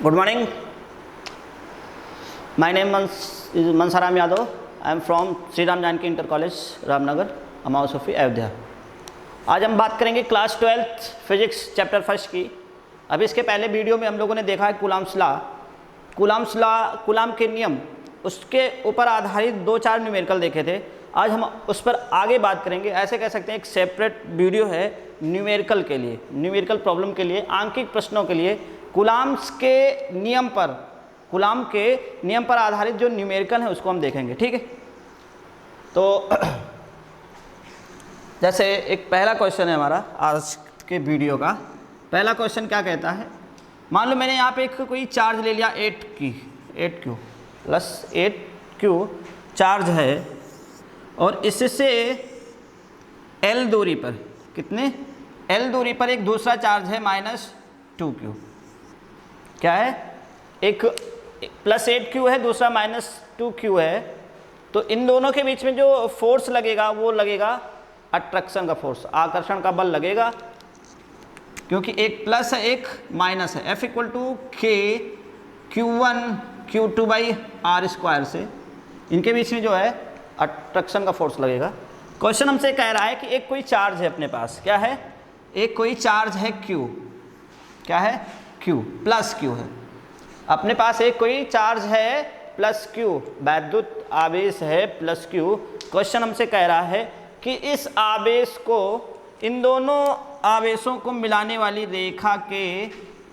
Good morning. My name is Mansaram Yadav. I am from Sri Ram Janaki Inter College, Ramnagar, Amau Sofi, Ayodhya. आज हम बात करेंगे class 12th physics chapter first की। अभी इसके पहले वीडियो में हम लोगों ने देखा है कूलम्ब्स लॉ, कूलम्ब के नियम, उसके ऊपर आधारित 2-4 न्यूमेरिकल देखे थे। आज हम उस पर आगे बात करेंगे। ऐसे कह सकते हैं एक सेपरेट वीडियो है न्यूमेरिकल के लिए, न्यूमेरिकल प्रॉब्लम के लिए, आंकिक प्रश्नों के लिए, कूलम्ब के नियम पर आधारित जो न्यूमेरिकल है उसको हम देखेंगे। ठीक है, तो जैसे एक पहला क्वेश्चन है हमारा आज के वीडियो का। पहला क्वेश्चन क्या कहता है, मान लो मैंने यहाँ पे एक कोई चार्ज ले लिया 8Q प्लस 8Q चार्ज है और इससे L दूरी पर, कितने L दूरी पर एक दूसरा चार्ज है -2Q। क्या है, एक प्लस 8Q है, दूसरा -2Q है। तो इन दोनों के बीच में जो फोर्स लगेगा वो लगेगा अट्रैक्शन का फोर्स, आकर्षण का बल लगेगा, क्योंकि एक प्लस है एक माइनस है। F = K Q1 Q2/r² से इनके बीच में जो है अट्रैक्शन का फोर्स लगेगा। क्वेश्चन हमसे कह रहा है कि एक कोई चार्ज है अपने पास, क्या है, एक कोई चार्ज है Q, क्या है Q, प्लस Q है अपने पास, एक कोई चार्ज है प्लस Q, वैद्युत आवेश है प्लस Q। क्वेश्चन हमसे कह रहा है कि इस आवेश को, इन दोनों आवेशों को मिलाने वाली रेखा के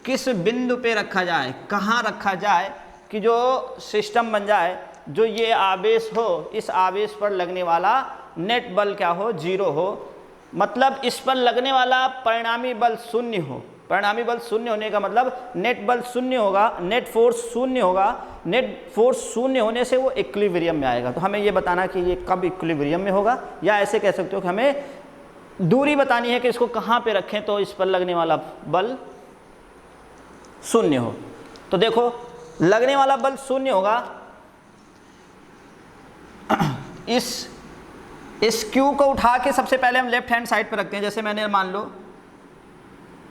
किस बिंदु पे रखा जाए, कहाँ रखा जाए कि जो सिस्टम बन जाए, जो ये आवेश हो, इस आवेश पर लगने वाला नेट बल क्या हो, 0 हो। मतलब इस पर लगने वाला परिणामी बल 0 हो। परिणामी बल 0 होने का मतलब नेट बल 0 होगा, नेट फोर्स 0 होगा। नेट फोर्स 0 होने से वो इक्विलिब्रियम में आएगा। तो हमें ये बताना कि ये कब इक्विलिब्रियम में होगा, या ऐसे कह सकते हो कि हमें दूरी बतानी है कि इसको कहाँ पे रखें तो इस पर लगने वाला बल 0 हो। तो देखो लगने वाला बल 0 होगा इस Q को उठा के सबसे पहले हम लेफ्ट हैंड साइड पर रखते हैं। जैसे मैंने मान लो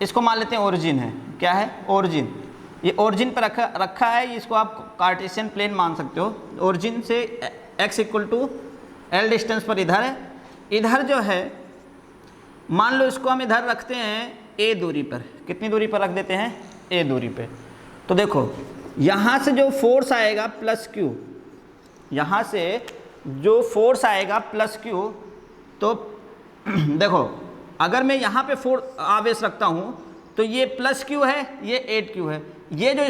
इसको मान लेते हैं ओरिजिन है, क्या है ओरिजिन, ये ओरिजिन पर रखा है, इसको आप कार्टेशियन प्लेन मान सकते हो। ओरिजिन से x = L डिस्टेंस पर इधर है, इधर जो है मान लो इसको हम इधर रखते हैं a दूरी पर। कितनी दूरी पर रख देते हैं, a दूरी पे। तो देखो यहाँ से जो फोर्स आएगा प्लस Q, यहाँ से जो फोर्स आएगा प्लस Q, तो देखो अगर मैं यहाँ पे आवेश रखता हूँ तो ये प्लस Q है, ये 8Q है। ये जो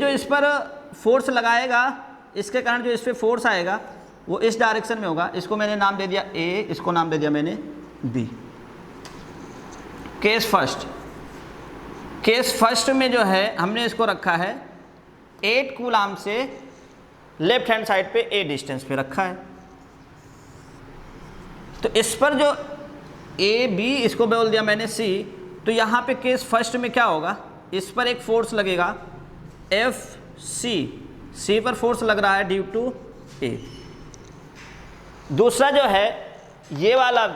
इस पर फोर्स लगाएगा, इसके कारण जो इस पर फोर्स आएगा वो इस डायरेक्शन में होगा। इसको मैंने नाम दे दिया A, इसको नाम दे दिया मैंने B। केस फर्स्ट में जो है हमने इसको रखा है 8 कूलम्ब से लेफ्ट हैंड साइड पे A डिस्टेंस पे रखा है। तो इस पर जो A B, इसको बोल दिया मैंने C। तो यहाँ पे केस फर्स्ट में क्या होगा, इस पर एक फोर्स लगेगा C पर फोर्स लग रहा है ड्यू टू A। दूसरा जो है ये वाला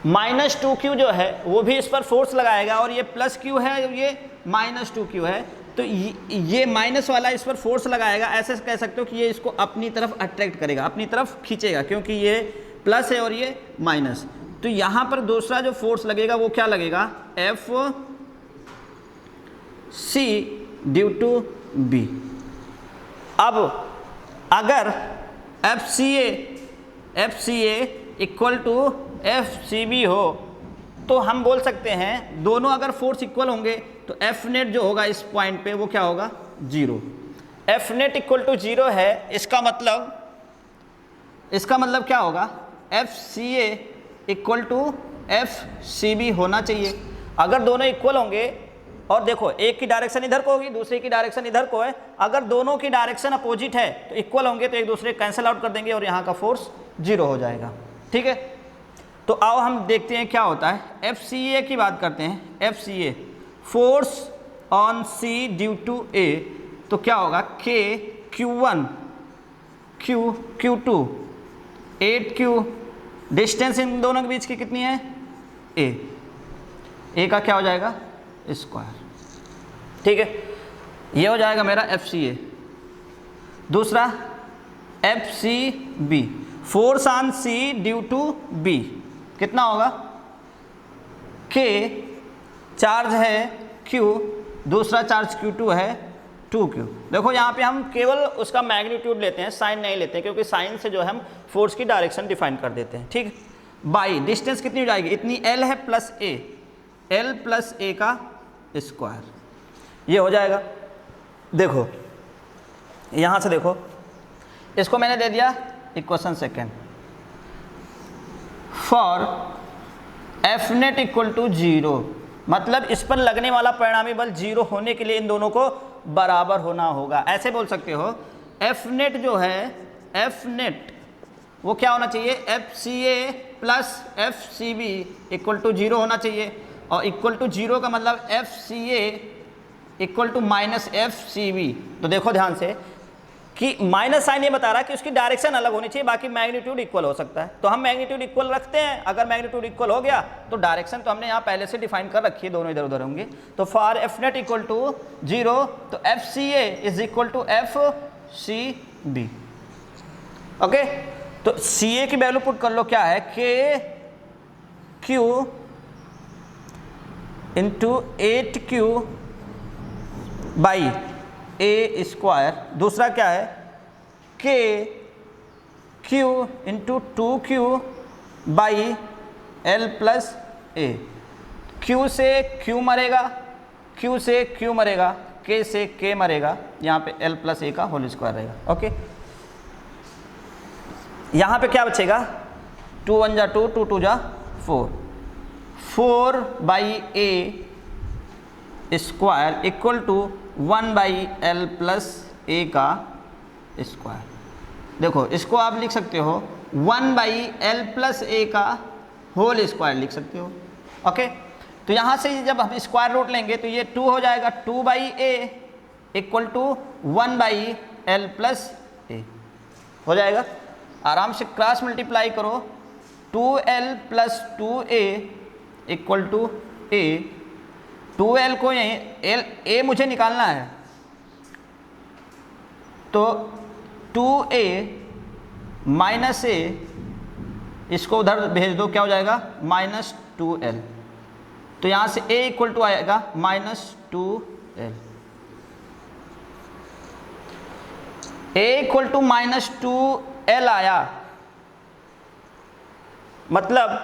-2Q जो है वो भी इस पर फोर्स लगाएगा, और ये प्लस Q है, ये -2Q है। तो ये माइनस वाला इस पर फोर्स लगाएगा। ऐसे कह सकते हो कि ये इसको अपनी तरफ अट्रैक्ट करेगा, अपनी तरफ खींचेगा, क्योंकि ये प्लस है और ये माइनस। तो यहाँ पर दूसरा जो फोर्स लगेगा वो क्या लगेगा, FC ड्यू टू B। अब अगर FCA = FCB हो तो हम बोल सकते हैं दोनों अगर फोर्स इक्वल होंगे तो F नेट जो होगा इस पॉइंट पे वो क्या होगा, 0। F नेट = 0 है, इसका मतलब क्या होगा, FCA = FCB होना चाहिए। अगर दोनों इक्वल होंगे, और देखो एक की डायरेक्शन इधर को होगी, दूसरे की डायरेक्शन इधर को है, अगर दोनों की डायरेक्शन अपोजिट है तो इक्वल होंगे तो एक दूसरे कैंसिल आउट कर देंगे और यहाँ का फोर्स 0 हो जाएगा। ठीक है, तो आओ हम देखते हैं क्या होता है। FCA की बात करते हैं। FCA force on C due to A, तो क्या होगा K Q1 Q2 8Q, distance in दोनों के बीच की कितनी है, A। ए का क्या हो जाएगा स्क्वायर, ठीक है। ये हो जाएगा मेरा एफ सी ए। दूसरा F C B, force on C due to B कितना होगा, के चार्ज है क्यू, दूसरा चार्ज Q2 है 2Q। देखो यहाँ पे हम केवल उसका मैग्नीट्यूड लेते हैं, साइन नहीं लेते हैं, क्योंकि साइन से जो है हम फोर्स की डायरेक्शन डिफाइन कर देते हैं, ठीक। बाई डिस्टेंस कितनी हो जाएगी, इतनी L है plus A, L plus A का स्क्वायर, ये हो जाएगा। देखो यहाँ से देखो, इसको मैंने दे दिया equation second, for F net equal to 0, मतलब इस पर लगने वाला परिणामी बल 0 होने के लिए इन दोनों को बराबर होना होगा। ऐसे बोल सकते हो एफ नेट जो है, एफ नेट वो क्या होना चाहिए, F C A plus F C B equal to 0 होना चाहिए। और इक्वल टू 0 का मतलब F C A equal to minus F C B. तो देखो ध्यान से कि माइनस साइन ये बता रहा है कि उसकी डायरेक्शन अलग होनी चाहिए, बाकी मैग्नीट्यूड इक्वल हो सकता है। तो हम मैग्नीट्यूड इक्वल रखते हैं, अगर मैग्नीट्यूड इक्वल हो गया तो डायरेक्शन तो हमने यहाँ पहले से डिफाइन कर रखी है, दोनों इधर उधर होंगे। तो for F net equal to 0, तो F C A is equal to F C B. Okay, तो सी ए की वैल्यू पुट कर लो, क्या है, के Q into 8Q by A square. दूसरा क्या है, के Q into 2Q by L plus A. Q से क्यू मरेगा, क्यू से क्यू मरेगा, के से के मरेगा, यहाँ पे एल प्लस ए का होल स्क्वायर रहेगा। ओके, यहाँ पे क्या बचेगा, 2 1 जा 2, 2 2 जा 4, 4 by A square equal to 1 by L plus A का स्क्वायर। देखो इसको आप लिख सकते हो 1 बाई एल प्लस ए का होल स्क्वायर लिख सकते हो। ओके, तो यहाँ से जब हम स्क्वायर रूट लेंगे तो ये 2 हो जाएगा, 2 by A equal to 1 by L plus A हो जाएगा। आराम से क्रॉस मल्टीप्लाई करो, 2L plus 2A equal to A. 2L को यहीं एल ए मुझे निकालना है, तो 2A माइनस ए, इसको उधर भेज दो, क्या हो जाएगा, माइनस 2L। तो यहाँ से A इक्वल टू आएगा minus 2L। A equal to minus 2L आया, मतलब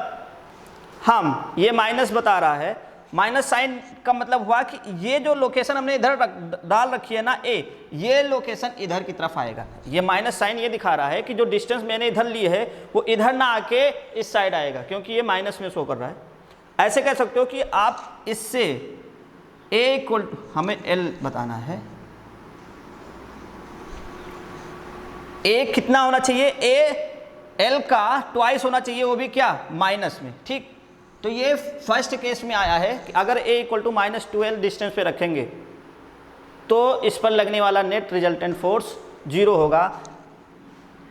हम ये माइनस बता रहा है, माइनस साइन का मतलब हुआ कि ये जो लोकेशन हमने इधर डाल रखी है ना A, ये लोकेशन इधर की तरफ आएगा। ये माइनस साइन ये दिखा रहा है कि जो डिस्टेंस मैंने इधर ली है वो इधर ना आके इस साइड आएगा, क्योंकि ये माइनस में शो कर रहा है। ऐसे कह सकते हो कि आप इससे A इक्वल टू, हमें L बताना है, A कितना होना चाहिए, A L का ट्वाइस होना चाहिए, वो भी क्या, माइनस में। ठीक, तो ये फर्स्ट केस में आया है कि अगर A equal to minus 2L distance पे रखेंगे तो इस पर लगने वाला नेट रिजल्टेंट फोर्स 0 होगा।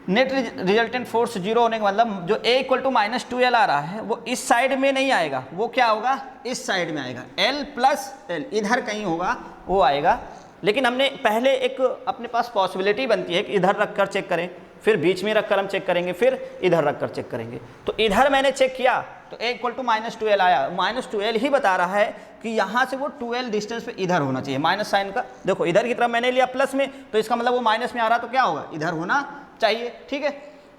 नेट रिजल्टेंट फोर्स 0 होने का मतलब जो A equal to minus 2L आ रहा है वो इस साइड में नहीं आएगा, वो क्या होगा, इस साइड में आएगा, L प्लस L इधर कहीं होगा, वो आएगा। लेकिन हमने पहले एक अपने पास पॉसिबिलिटी बनती है कि इधर रखकर चेक करें, फिर बीच में रखकर हम चेक करेंगे, फिर इधर रखकर चेक करेंगे। तो इधर मैंने चेक किया तो A equal to minus 2L आया, माइनस 2L ही बता रहा है कि यहाँ से वो 2L डिस्टेंस पे इधर होना चाहिए, माइनस साइन का। देखो इधर की तरफ मैंने लिया प्लस में, तो इसका मतलब वो माइनस में आ रहा, तो क्या होगा, इधर होना चाहिए। ठीक है,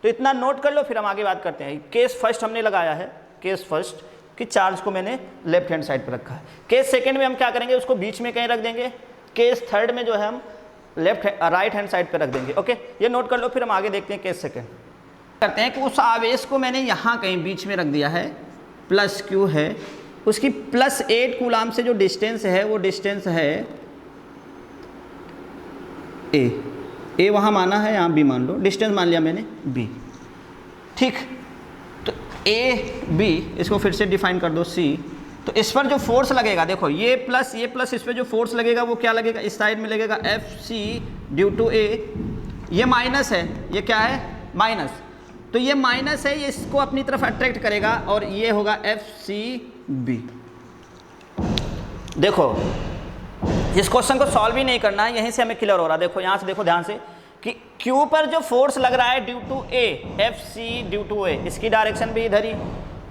तो इतना नोट कर लो, फिर हम आगे बात करते हैं। केस फर्स्ट हमने लगाया है, केस फर्स्ट कि चार्ज को मैंने लेफ्ट हैंड साइड पर रखा है। केस सेकेंड में हम क्या करेंगे, उसको बीच में कहीं रख देंगे। केस थर्ड में जो है हम राइट हैंड साइड पे रख देंगे। ओके, ये नोट कर लो, फिर हम आगे देखते हैं। केस सेकेंड करते हैं कि उस आवेश को मैंने यहाँ कहीं बीच में रख दिया है, प्लस क्यू है, उसकी प्लस 8 कूलाम से जो डिस्टेंस है वो डिस्टेंस है ए वहाँ माना है, यहाँ बी मान लो, डिस्टेंस मान लिया मैंने बी। ठीक, तो ए बी, इसको फिर से डिफाइन कर दो सी। तो इस पर जो फोर्स लगेगा, देखो ये प्लस इस पर जो फोर्स लगेगा वो क्या लगेगा, इस साइड में लगेगा एफ सी ड्यू टू ए। ये माइनस है, ये क्या है, माइनस, तो ये माइनस है, ये इसको अपनी तरफ अट्रैक्ट करेगा और ये होगा एफ सी बी। देखो इस क्वेश्चन को सॉल्व ही नहीं करना है, यहीं से हमें क्लियर हो रहा है। देखो यहाँ से देखो ध्यान से कि Q पर जो फोर्स लग रहा है due to A, F C due to A, इसकी डायरेक्शन भी इधर ही,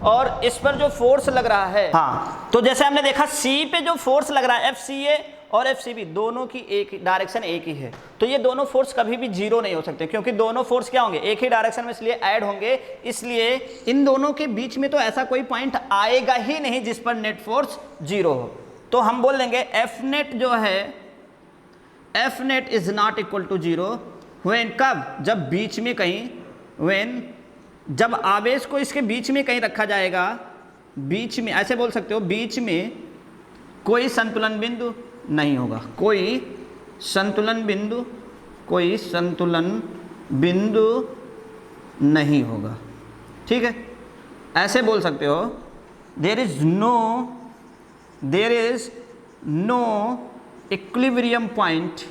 और इस पर जो फोर्स लग रहा है, हाँ तो जैसे हमने देखा C पे जो फोर्स लग रहा है एफ सी ए और एफ सी बी, दोनों की एक डायरेक्शन एक ही है, तो ये दोनों फोर्स कभी भी जीरो नहीं हो सकते, क्योंकि दोनों फोर्स क्या होंगे, एक ही डायरेक्शन में, इसलिए ऐड होंगे। इसलिए इन दोनों के बीच में तो ऐसा कोई पॉइंट आएगा ही नहीं जिस पर नेट फोर्स जीरो हो। तो हम बोल देंगे एफ नेट जो है, F net is not equal to zero when, कब, जब बीच में कहीं, व्हेन, जब आवेश को इसके बीच में कहीं रखा जाएगा, बीच में, ऐसे बोल सकते हो, बीच में कोई संतुलन बिंदु नहीं होगा, कोई संतुलन बिंदु, कोई संतुलन बिंदु नहीं होगा, ठीक है, ऐसे बोल सकते हो। There is no equilibrium point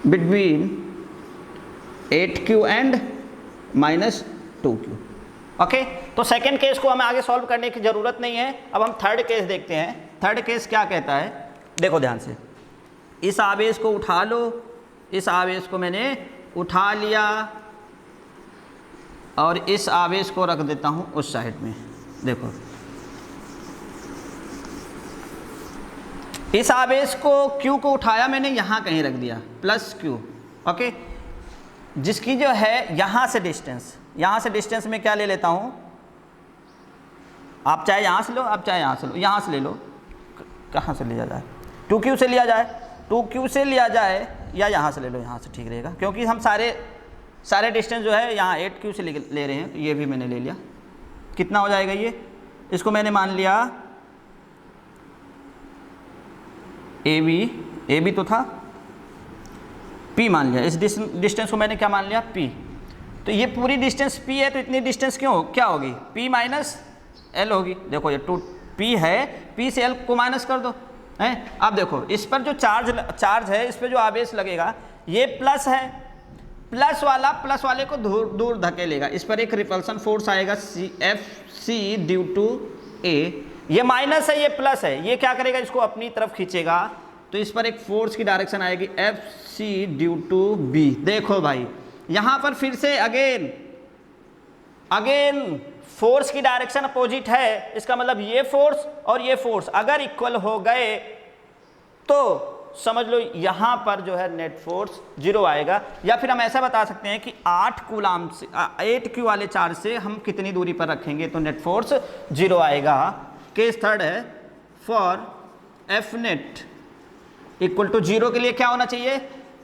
between 8Q and -2Q। Okay, तो सेकेंड केस को हमें आगे सॉल्व करने की ज़रूरत नहीं है। अब हम थर्ड केस देखते हैं। थर्ड केस क्या कहता है, देखो ध्यान से, इस आवेश को उठा लो, इस आवेश को मैंने उठा लिया और इस आवेश को रख देता हूँ उस साइड में। देखो इस आवेश को Q को उठाया मैंने, यहाँ कहीं रख दिया, +Q, ओके, जिसकी जो है यहाँ से डिस्टेंस में क्या ले लेता हूँ, आप चाहे यहाँ से लो, आप चाहे यहाँ से लो, यहाँ से ले लो, कहाँ से लिया जाए, 2Q से लिया जाए, 2Q से लिया जाए, या यहाँ से ले लो, यहाँ से ठीक रहेगा, क्योंकि हम सारे डिस्टेंस जो है यहाँ 8Q से ले रहे हैं, तो ये भी मैंने ले लिया। कितना हो जाएगा ये, इसको मैंने मान लिया ए बी तो था, P मान लिया, इस डिस्टेंस को मैंने क्या मान लिया, P। तो ये पूरी डिस्टेंस P है, तो इतनी डिस्टेंस क्या होगी, P माइनस L होगी। देखो ये P है, P से L को माइनस कर दो, हैं। अब देखो इस पर जो चार्ज है, इस पर जो आवेश लगेगा, ये प्लस है, प्लस वाले को दूर धकेलेगा, इस पर एक रिपल्सन फोर्स आएगा FC ड्यू टू A। ये माइनस है, ये प्लस है, ये क्या करेगा, इसको अपनी तरफ खींचेगा, तो इस पर एक फोर्स की डायरेक्शन आएगी FC ड्यू टू B। देखो भाई यहाँ पर फिर से अगेन फोर्स की डायरेक्शन अपोजिट है, इसका मतलब ये फोर्स और ये फोर्स अगर इक्वल हो गए तो समझ लो यहाँ पर जो है नेट फोर्स जीरो आएगा। या फिर हम ऐसा बता सकते हैं कि 8 कूलाम से 8Q वाले चार्ज से हम कितनी दूरी पर रखेंगे तो नेट फोर्स जीरो आएगा। केस थर्ड है, for F net equal to zero के लिए क्या होना चाहिए,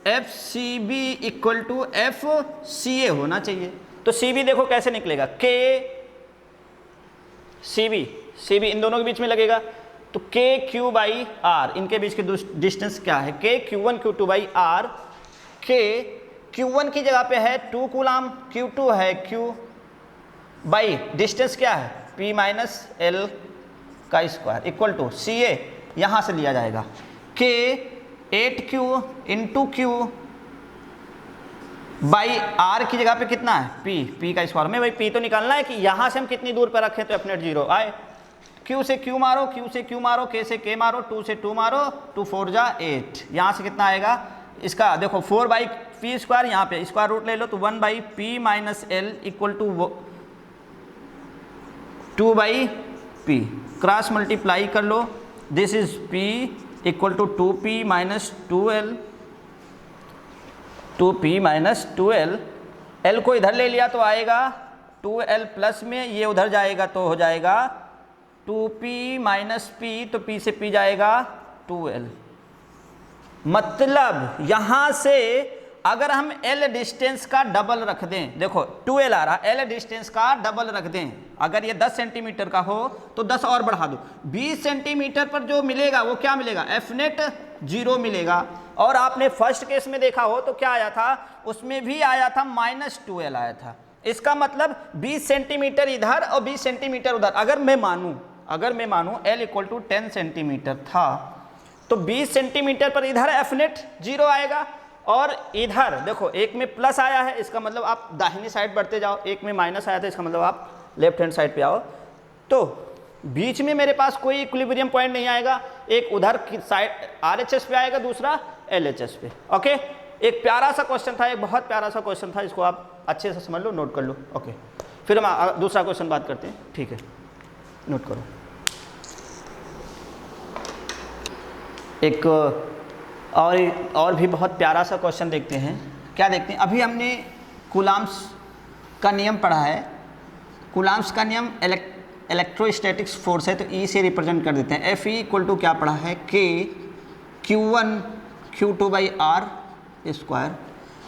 FCB इक्वल टू FCA होना चाहिए। तो CB देखो कैसे निकलेगा, CB इन दोनों के बीच में लगेगा, तो KQ बाई R, इनके बीच की डिस्टेंस क्या है, KQ1 Q2 by R। Q1 की जगह पे है 2 कूलाम, Q2 है Q बाई डिस्टेंस क्या है P माइनस L का स्क्वायर इक्वल टू CA, यहाँ से लिया जाएगा K 8Q into Q by R की जगह पे कितना है P का स्क्वायर में, भाई P तो निकालना है कि यहाँ से हम कितनी दूर पर रखें तो एफ नेट जीरो आए। Q से Q मारो, Q से Q मारो, K से K मारो, 2 से 2 मारो, 2 4 जा 8, यहाँ से कितना आएगा, इसका देखो 4 बाई P स्क्वायर, यहाँ पे स्क्वायर रूट ले लो तो 1 by P minus L equal to 2 by P, cross multiply कर लो, this is P equal to 2P minus 2L, 2P minus 2L, L को इधर ले लिया तो आएगा 2L प्लस में, ये उधर जाएगा तो हो जाएगा 2P माइनस P, तो P से P जाएगा 2L। मतलब यहाँ से अगर हम L डिस्टेंस का डबल रख दें, देखो 2L आ रहा, L डिस्टेंस का डबल रख दें, अगर ये 10 सेंटीमीटर का हो तो 10 और बढ़ा दो, 20 सेंटीमीटर पर जो मिलेगा वो क्या मिलेगा, एफ नेट जीरो मिलेगा। और आपने फर्स्ट केस में देखा हो तो क्या आया था, उसमें भी आया था -2L आया था। इसका मतलब 20 सेंटीमीटर इधर और 20 सेंटीमीटर उधर। अगर मैं मानूं L इक्वल टू 10 सेंटीमीटर था तो 20 सेंटीमीटर पर इधर एफ नेट जीरो आएगा, और इधर देखो एक में प्लस आया है, इसका मतलब आप दाहिनी साइड बढ़ते जाओ, एक में माइनस आया था, इसका मतलब आप लेफ्ट हैंड साइड पे आओ, तो बीच में मेरे पास कोई इक्विलिब्रियम पॉइंट नहीं आएगा, एक उधर की साइड RHS पे आएगा, दूसरा LHS पे। ओके, एक प्यारा सा क्वेश्चन था, एक बहुत प्यारा सा क्वेश्चन था, इसको आप अच्छे से समझ लो, नोट कर लो। ओके, फिर हम दूसरा क्वेश्चन बात करते हैं, ठीक है, नोट करो। एक और भी बहुत प्यारा सा क्वेश्चन देखते हैं। क्या देखते हैं, अभी हमने कूलाम्स का नियम पढ़ा है। कूलाम्स का नियम इलेक्ट्रोस्टैटिक्स फोर्स है, तो E से रिप्रेजेंट कर देते हैं। Fe इक्वल टू क्या पढ़ा है, K Q1 Q2 by R square.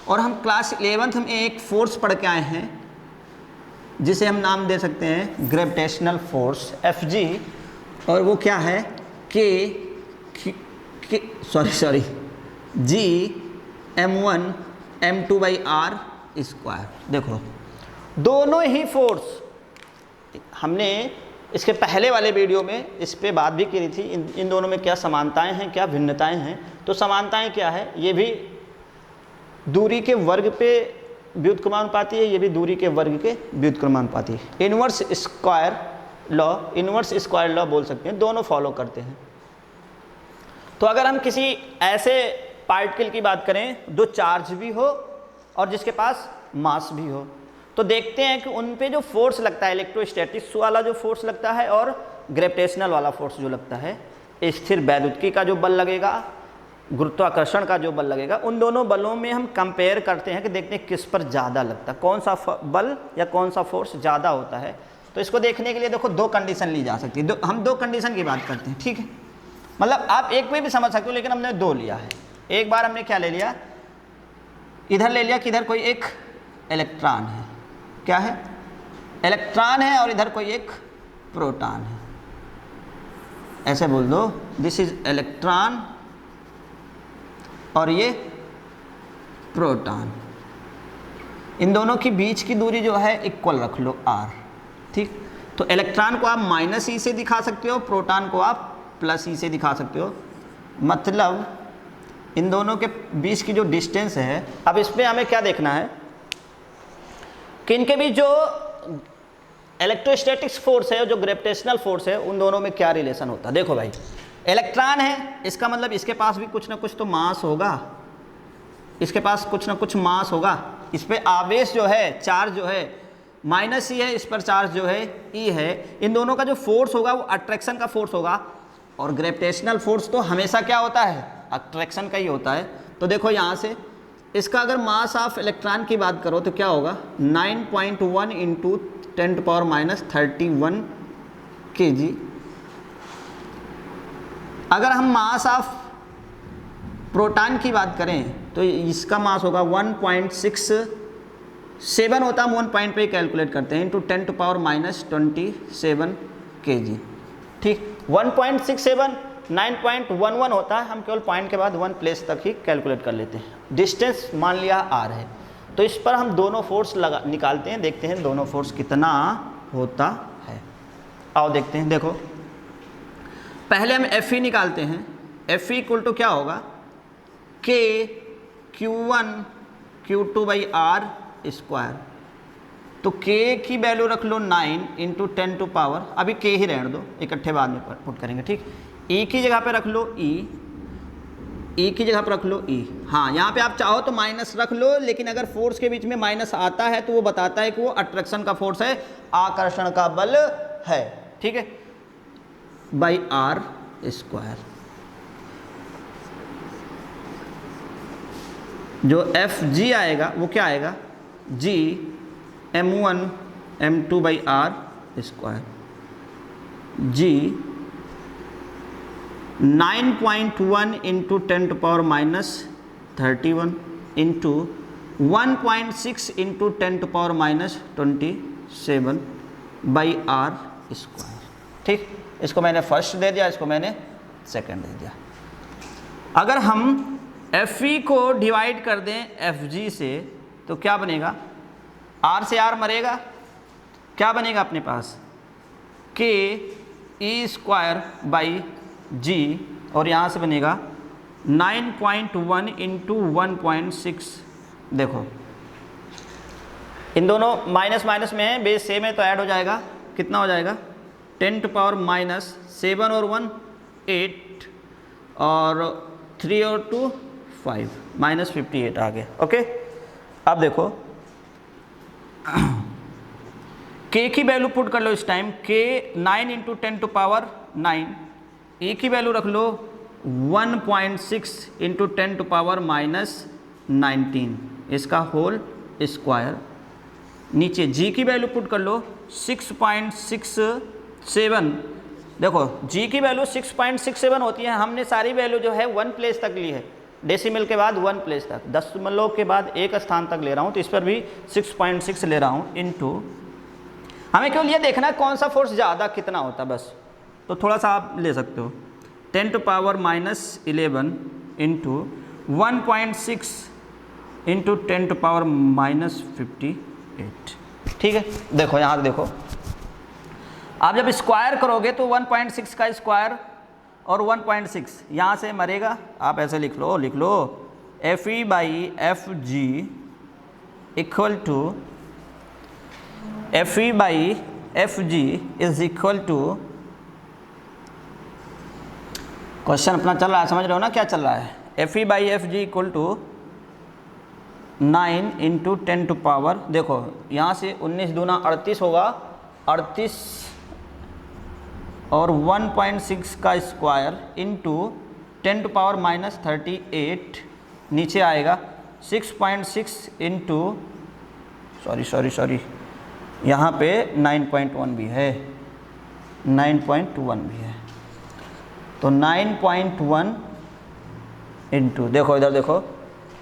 और हम क्लास 11th में एक फोर्स पढ़ के आए हैं जिसे हम नाम दे सकते हैं ग्रेविटेशनल फोर्स Fg, और वो क्या है, G M1 M2 by R square. देखो दोनों ही फोर्स हमने इसके पहले वाले वीडियो में इस पे बात भी की थी, इन दोनों में क्या समानताएं हैं, क्या भिन्नताएं हैं। तो समानताएं क्या है, ये भी दूरी के वर्ग पे व्युत्क्रमानुपाती है, ये भी दूरी के वर्ग के व्युत्क्रमानुपाती है। इनवर्स स्क्वायर लॉ बोल सकते हैं, दोनों फॉलो करते हैं। तो अगर हम किसी ऐसे पार्टिकल की बात करें जो चार्ज भी हो और जिसके पास मास भी हो, तो देखते हैं कि उन पे जो फोर्स लगता है, इलेक्ट्रोस्टैटिक्स वाला जो फोर्स लगता है और ग्रेविटेशनल वाला फोर्स जो लगता है, स्थिर वैद्युतिकी का जो बल लगेगा, गुरुत्वाकर्षण का जो बल लगेगा, उन दोनों बलों में हम कंपेयर करते हैं कि देखते हैं किस पर ज़्यादा लगता है, कौन सा बल या कौन सा फोर्स ज़्यादा होता है। तो इसको देखने के लिए देखो दो कंडीशन ली जा सकती है, हम दो कंडीशन की बात करते हैं, ठीक है। मतलब आप एक पे भी समझ सकते हो, लेकिन हमने दो लिया है। एक बार हमने क्या ले लिया, इधर ले लिया कि इधर कोई एक इलेक्ट्रॉन है, क्या है, इलेक्ट्रॉन है, और इधर कोई एक प्रोटॉन है। ऐसे बोल दो, दिस इज इलेक्ट्रॉन और ये प्रोटॉन। इन दोनों के बीच की दूरी जो है इक्वल रख लो r, ठीक। तो इलेक्ट्रॉन को आप -e से दिखा सकते हो, प्रोटॉन को आप +e से दिखा सकते हो। मतलब इन दोनों के बीच की जो डिस्टेंस है, अब इसमें हमें क्या देखना है कि इनके बीच जो इलेक्ट्रोस्टैटिक्स फोर्स है और जो ग्रेविटेशनल फोर्स है, उन दोनों में क्या रिलेशन होता है। देखो भाई, इलेक्ट्रॉन है, इसका मतलब इसके पास भी कुछ ना कुछ तो मास होगा, इसके पास कुछ ना कुछ मास होगा। इस पर आवेश जो है, चार्ज जो है -e है, इस पर चार्ज जो है e है। इन दोनों का जो फोर्स होगा वो अट्रैक्शन का फोर्स होगा, और ग्रेविटेशनल फोर्स तो हमेशा क्या होता है, अट्रैक्शन का ही होता है। तो देखो यहाँ से इसका अगर मास ऑफ इलेक्ट्रॉन की बात करो तो क्या होगा, 9.1 इंटू 10⁻31 kg। अगर हम मास ऑफ प्रोटॉन की बात करें तो इसका मास होगा 1.67 होता है, हम 1 पॉइंट पे ही कैलकुलेट करते हैं, इंटू 10⁻27 kg, ठीक। 1.67 9.11 होता है, हम केवल पॉइंट के बाद 1 प्लेस तक ही कैलकुलेट कर लेते हैं। डिस्टेंस मान लिया r है, तो इस पर हम दोनों फोर्स निकालते हैं, देखते हैं दोनों फोर्स कितना होता है। आओ देखते हैं। देखो पहले हम Fe निकालते हैं। Fe इक्वल टू क्या होगा, K Q1 Q2 by R square. तो K की वैल्यू रख लो 9 इंटू 10 टू पावर, अभी K ही रहने दो, इकट्ठे बाद में पुट करेंगे, ठीक। E की जगह पे रख लो E की जगह पर रख लो E। हाँ, यहाँ पे आप चाहो तो माइनस रख लो, लेकिन अगर फोर्स के बीच में माइनस आता है तो वो बताता है कि वो अट्रैक्शन का फोर्स है, आकर्षण का बल है, ठीक है, बाई R स्क्वायर। जो Fg आएगा वो क्या आएगा, G M1 M2 by R square. G 9.1 into 10⁻31 into 1.6 into 10⁻27 by R square, ठीक। इसको मैंने फर्स्ट दे दिया, इसको मैंने सेकंड दे दिया। अगर हम Fe को डिवाइड कर दें Fg से तो क्या बनेगा, R से R मरेगा, क्या बनेगा अपने पास, K E square by G, और यहाँ से बनेगा 9.1 इंटू 1.6। देखो इन दोनों माइनस माइनस में है, बेस सेम है तो ऐड हो जाएगा, कितना हो जाएगा 10 टू पावर माइनस 7 और 1 8 और 3 और 2 5 माइनस 58 आ गया। ओके, अब देखो k की वैल्यू पुट कर लो इस time, k 9 into 10 to power 9, a की वैल्यू रख लो 1.6 इंटू 10 टू पावर माइनस 19 इसका होल स्क्वायर, नीचे g की वैल्यू पुट कर लो 6.67, देखो g की वैल्यू 6.67 होती है, हमने सारी वैल्यू जो है 1 प्लेस तक ली है, डेसिमल के बाद 1 प्लेस तक, दशमलव के बाद एक स्थान तक ले रहा हूँ, तो इस पर भी 6.6 ले रहा हूँ इंटू, हमें केवल ये देखना है कौन सा फोर्स ज़्यादा कितना होता है बस, तो थोड़ा सा आप ले सकते हो 10 to power minus 11 into 1.6 into 10 to power minus 58। ठीक है, देखो यहाँ देखो, आप जब स्क्वायर करोगे तो 1.6 का स्क्वायर और 1.6 यहाँ से मरेगा, आप ऐसे लिख लो F E by F G equal to F E by F G is equal to, question अपना चल रहा है, समझ रहे हो ना क्या चल रहा है, F E by F G equal to 9 into 10 to power, देखो यहाँ से 19 दूना 38 होगा, 38 और 1.6 का square into 10 to power minus 38, नीचे आएगा 6.6 इंटू सॉरी यहाँ पे 9.1 भी है, 9.1 भी है, तो 9.1 इंटू, देखो इधर देखो,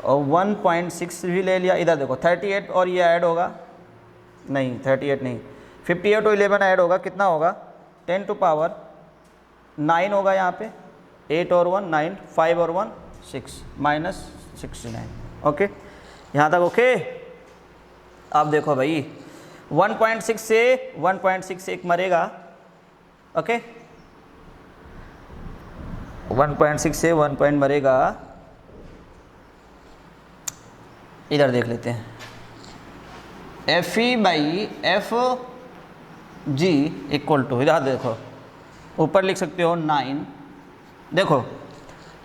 और 1.6 भी ले लिया, इधर देखो 38 और ये ऐड होगा, नहीं 38 नहीं 58 और 11 ऐड होगा, कितना होगा 10 टू पावर 9 होगा, यहाँ पे 8 और 1 9, 5 और 1 6 माइनस 69। ओके, यहाँ तक ओके। अब देखो भाई 1.6 से 1.6 एक मरेगा, ओके 1.6 से 1 पॉइंट मरेगा, इधर देख लेते हैं, F E by F G equal to, इधर देखो ऊपर लिख सकते हो 9, देखो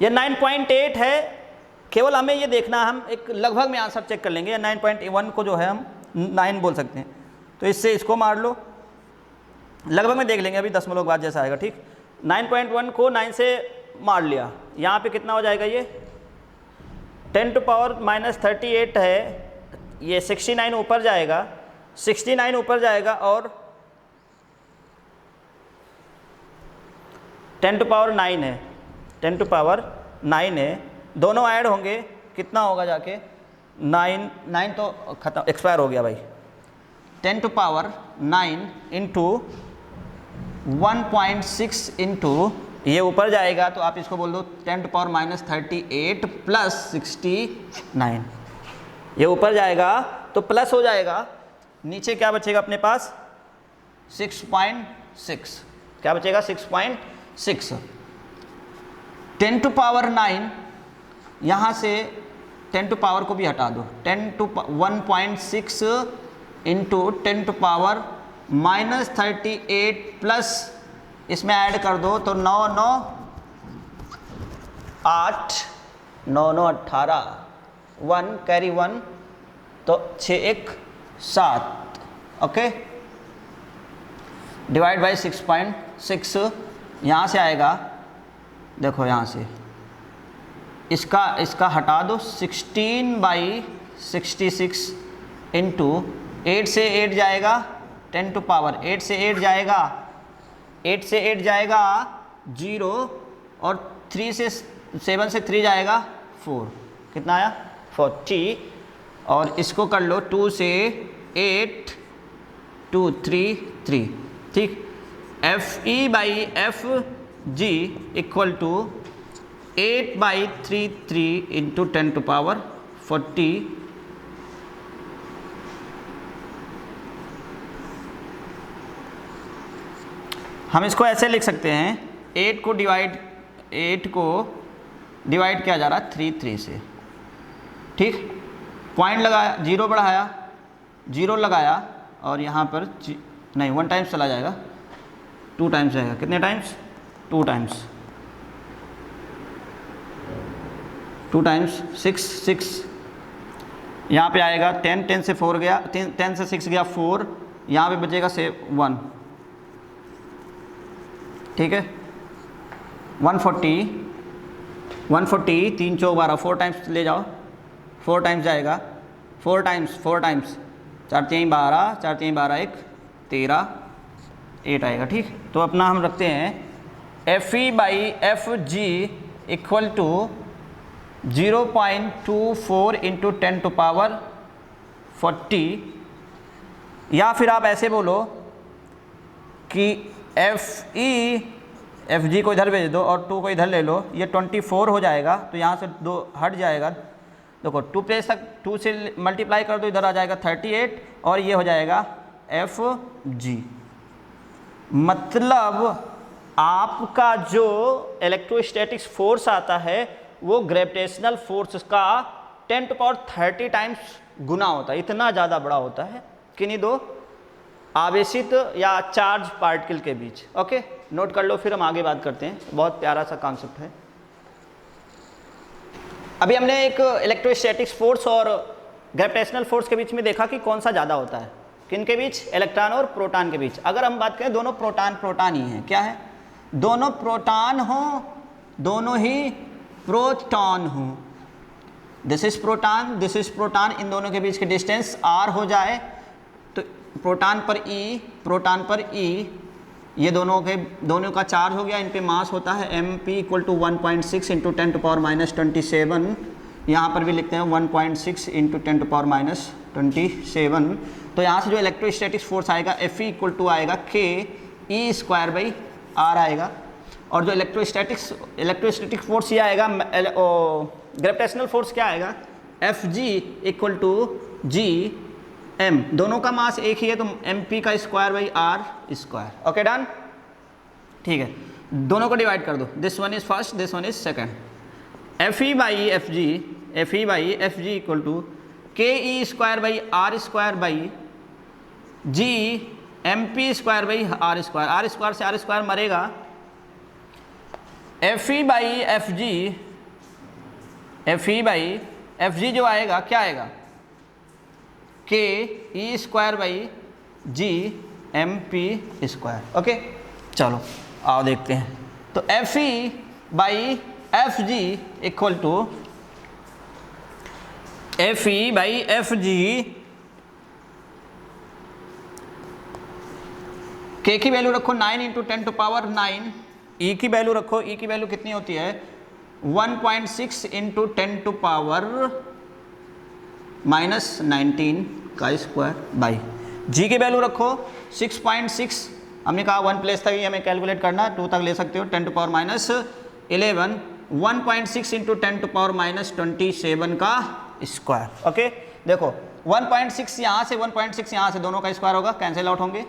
ये 9.8 है, केवल हमें ये देखना, हम एक लगभग में आंसर चेक कर लेंगे, 9.1 को जो है हम 9 बोल सकते हैं, तो इससे इसको मार लो, लगभग में देख लेंगे अभी दशमलव के बाद जैसा आएगा। ठीक, 9.1 को 9 से मार लिया, यहाँ पे कितना हो जाएगा, ये 10 टू पावर माइनस 38 है, ये 69 ऊपर जाएगा, 69 ऊपर जाएगा और 10 टू पावर 9 है, 10 टू पावर 9 है, दोनों ऐड होंगे, कितना होगा जाके 9 तो खत्म एक्सपायर हो गया भाई, 10 टू पावर 9 इंटू 1.6 इंटू ये ऊपर जाएगा, तो आप इसको बोल दो 10 टू पावर माइनस 38 प्लस 69, ये ऊपर जाएगा तो प्लस हो जाएगा, नीचे क्या बचेगा अपने पास 6.6, क्या बचेगा 6.6, 10 टू पावर 9, यहाँ से 10 टू पावर को भी हटा दो, 10 to 1.6 into 10 to power minus 38 plus इसमें ऐड कर दो, तो 9 9 8 9 9 18, 1 कैरी 1, तो 6 1 7, ओके, डिवाइड बाई 6.6, यहाँ से आएगा, देखो यहाँ से इसका हटा दो, 16/66 इंटू 8 से 8 जाएगा 10 टू पावर 8 से 8 जाएगा 8 से 8 जाएगा 0 और 3 से 7 से 3 जाएगा 4, कितना आया 40, और इसको कर लो 2 से 8 2 3 3, ठीक, F E by F G equal to 8/33 into 10 to power 40, हम इसको ऐसे लिख सकते हैं, 8 को डिवाइड किया जा रहा है 3 3 से, ठीक, पॉइंट लगाया, 0 बढ़ाया, 0 लगाया और यहाँ पर नहीं 1 टाइम्स चला जाएगा, 2 टाइम्स जाएगा, कितने टाइम्स, 2 टाइम्स, 2 टाइम्स 6, यहाँ पे आएगा 10 से 4 गया, 10 से 6 गया 4, यहाँ पे बचेगा से 1, ठीक है। 140, 3 चौक 12, 4 टाइम्स ले जाओ, 4 टाइम्स जाएगा, 4 टाइम्स 4 टाइम्स, 4 3 12, 4 3 12 1 13, 8 आएगा, ठीक। तो अपना हम रखते हैं FE/FG equal to 0.24 into 10 to power 40, या फिर आप ऐसे बोलो कि FG को इधर भेज दो और 2 को इधर ले लो, ये 24 हो जाएगा, तो यहाँ से 2 हट जाएगा, देखो 2 प्लेस तक 2 से मल्टीप्लाई कर दो, इधर आ जाएगा 38 और ये हो जाएगा FG। मतलब आपका जो इलेक्ट्रोस्टैटिक्स फोर्स आता है वो ग्रेविटेशनल फोर्स का 10⁻30 टाइम्स गुना होता है, इतना ज़्यादा बड़ा होता है किन्हीं दो आवेशित या चार्ज पार्टिकल के बीच। ओके, नोट कर लो, फिर हम आगे बात करते हैं। बहुत प्यारा सा कॉन्सेप्ट है। अभी हमने एक इलेक्ट्रोस्टैटिक्स फोर्स और ग्रेविटेशनल फोर्स के बीच में देखा कि कौन सा ज़्यादा होता है, किन के बीच, इलेक्ट्रॉन और प्रोटॉन के बीच। अगर हम बात करें दोनों प्रोटॉन ही हैं, क्या है, दोनों प्रोटॉन हो, दोनों ही प्रोटॉन हो, दिस इज प्रोटॉन, इन दोनों के बीच के डिस्टेंस r हो जाए तो प्रोटॉन पर E, ये दोनों का चार्ज हो गया, इन पे मास होता है mp equal to 1.6 into 10 to power minus 27, यहाँ पर भी लिखते हैं 1.6 इंटू 10 टू पावर माइनस 27। तो यहाँ से जो इलेक्ट्रोस्टैटिक फोर्स आएगा Fe इक्वल टू आएगा Ke²/r आएगा, और जो इलेक्ट्रोस्टैटिक फोर्स ये आएगा, ग्रेविटेशनल फोर्स क्या आएगा, Fg इक्वल टू Gm, दोनों का मास एक ही है तो mp²/r²। ओके डन, ठीक है, दोनों को डिवाइड कर दो, this one is first, this one is second. Fe/Fg equal to Ke²/r²Gmp²/r², से r² मरेगा। Fe/Fg जो आएगा क्या आएगा, Ke²/Gmp²। ओके, चलो आओ देखते हैं। तो Fe/Fg इक्वल टू K की वैल्यू रखो 9 इंटू 10 टू पावर 9, E की वैल्यू रखो, E की वैल्यू कितनी होती है 1.6 इंटू 10 टू पावर माइनस 19 का स्क्वायर बाई, G की वैल्यू रखो 6.6, हमने कहा 1 प्लेस तक ही हमें कैलकुलेट करना, 2 तक ले सकते हो, 10 to power minus 11, 1.6 into 10 to power minus 27 का स्क्वायर। ओके, देखो 1.6 यहाँ से 1.6 यहाँ से, दोनों का स्क्वायर होगा, कैंसिल आउट होंगे।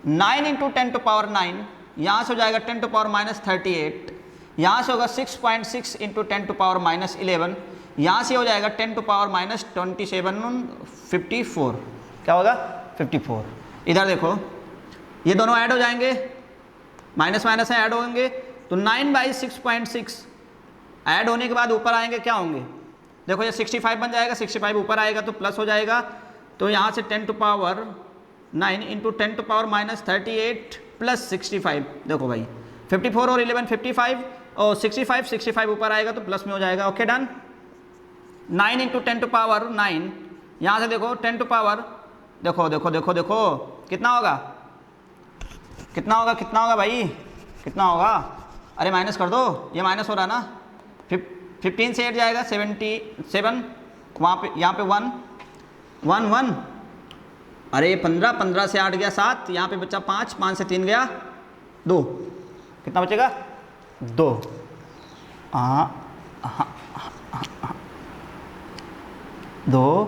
9 इंटू 10 टू पावर 9, यहाँ से हो जाएगा 10 टू पावर माइनस 38, यहाँ से होगा 6.6 इंटू 10 टू पावर माइनस 11, यहाँ से हो जाएगा 10 टू पावर माइनस 27, 54, क्या होगा 54। इधर देखो ये दोनों ऐड हो जाएंगे, माइनस माइनस में ऐड होंगे, तो 9/6.6 ऐड होने के बाद ऊपर आएंगे, क्या होंगे, देखो ये 65 बन जाएगा, 65 ऊपर आएगा तो प्लस हो जाएगा, तो यहाँ से 10 to power 9 into 10 to power minus 38 plus 65, देखो भाई 54 और 11 55 और 65 ऊपर आएगा तो प्लस में हो जाएगा। Okay done. 9 into 10 to power 9, यहाँ से देखो 10 टू पावर, देखो कितना होगा भाई, कितना होगा, अरे माइनस कर दो, ये माइनस हो रहा ना, 15 से 8 जाएगा 77, वहाँ पे यहाँ पे 1, अरे 15 से 8 गया 7, यहाँ पे बचा 5 से 3 गया 2, कितना बचेगा 2, हाँ 2,